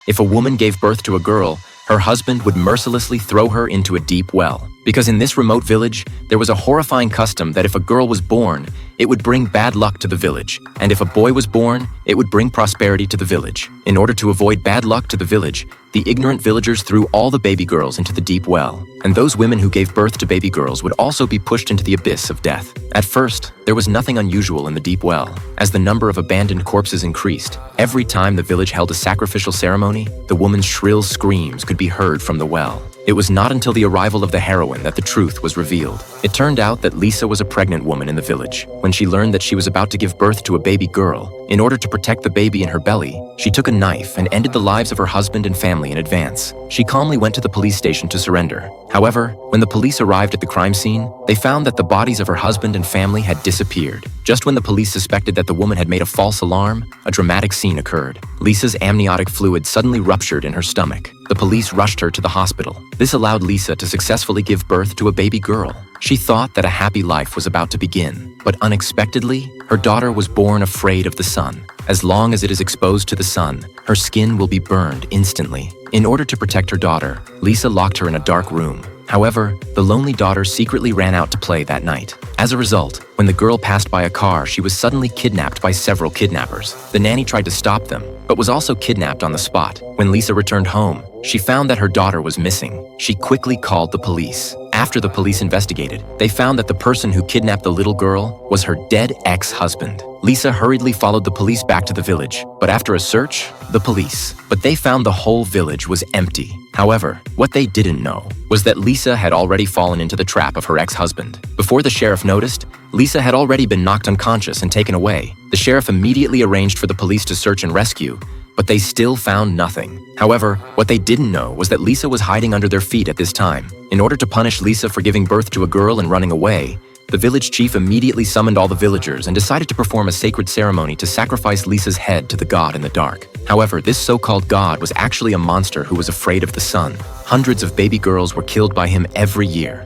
If a woman gave birth to a girl, her husband would mercilessly throw her into a deep well. Because in this remote village, there was a horrifying custom that if a girl was born, it would bring bad luck to the village, and if a boy was born, it would bring prosperity to the village. In order to avoid bad luck to the village, the ignorant villagers threw all the baby girls into the deep well, and those women who gave birth to baby girls would also be pushed into the abyss of death. At first, there was nothing unusual in the deep well. As the number of abandoned corpses increased, every time the village held a sacrificial ceremony, the woman's shrill screams could be heard from the well. It was not until the arrival of the heroine that the truth was revealed. It turned out that Lisa was a pregnant woman in the village. When she learned that she was about to give birth to a baby girl, in order to protect the baby in her belly, she took a knife and ended the lives of her husband and family in advance. She calmly went to the police station to surrender. However, when the police arrived at the crime scene, they found that the bodies of her husband and family had disappeared. Just when the police suspected that the woman had made a false alarm, a dramatic scene occurred. Lisa's amniotic fluid suddenly ruptured in her stomach. The police rushed her to the hospital. This allowed Lisa to successfully give birth to a baby girl. She thought that a happy life was about to begin, but unexpectedly, her daughter was born afraid of the sun. As long as it is exposed to the sun, her skin will be burned instantly. In order to protect her daughter, Lisa locked her in a dark room. However, the lonely daughter secretly ran out to play that night. As a result, when the girl passed by a car, she was suddenly kidnapped by several kidnappers. The nanny tried to stop them, but was also kidnapped on the spot. When Lisa returned home, she found that her daughter was missing. She quickly called the police. After the police investigated, they found that the person who kidnapped the little girl was her dead ex-husband. Lisa hurriedly followed the police back to the village, but after a search, but they found the whole village was empty. However, what they didn't know was that Lisa had already fallen into the trap of her ex-husband. Before the sheriff noticed, Lisa had already been knocked unconscious and taken away. The sheriff immediately arranged for the police to search and rescue, but they still found nothing. However, what they didn't know was that Lisa was hiding under their feet at this time. In order to punish Lisa for giving birth to a girl and running away, the village chief immediately summoned all the villagers and decided to perform a sacred ceremony to sacrifice Lisa's head to the god in the dark. However, this so-called god was actually a monster who was afraid of the sun. Hundreds of baby girls were killed by him every year.